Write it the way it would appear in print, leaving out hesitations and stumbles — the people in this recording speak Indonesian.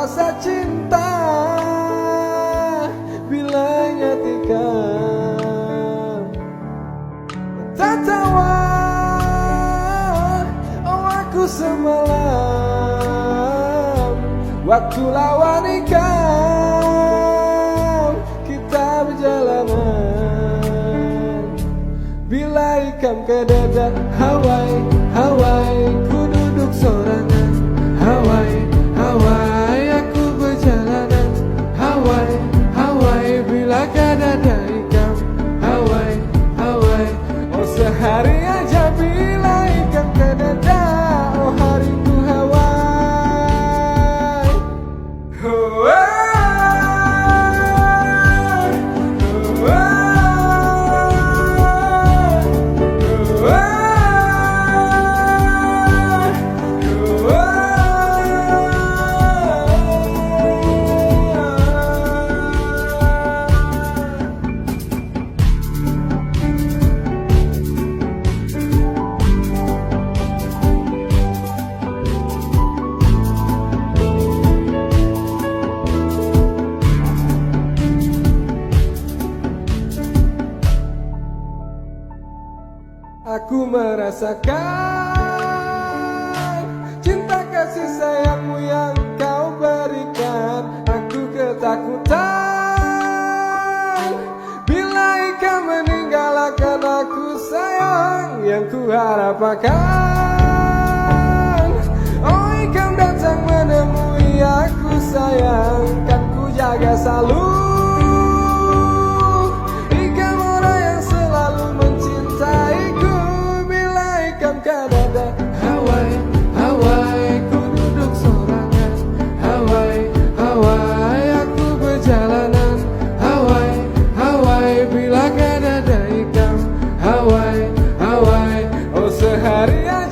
rasa cinta bila nyatikan tertawa. Oh aku semalam waktu lawan ikam kita berjalanan. Bila ikam ke dada Hawaii, Hawaii ku duduk sorangan. Hawaii, Hawaii aku berjalanan. Hawaii, Hawaii bila ke dada ikam. Hawaii, Hawaii oh sehari aja bila ikam ke dada. Oh hariku Hawaii. Aku merasakan cinta kasih sayangmu yang kau berikan. Aku ketakutan bila ikam meninggalkan aku sayang yang ku harapkan. Oh ikam datang menemui aku sayang, kan ku jaga selalu. Ikam orang yang selalu mencintaiku. Hawaii, Hawaii ku duduk sorangan. Hawaii, Hawaii aku berjalanan. Hawaii, Hawaii bila ke dada ikam. Hawaii, Hawaii oh seharian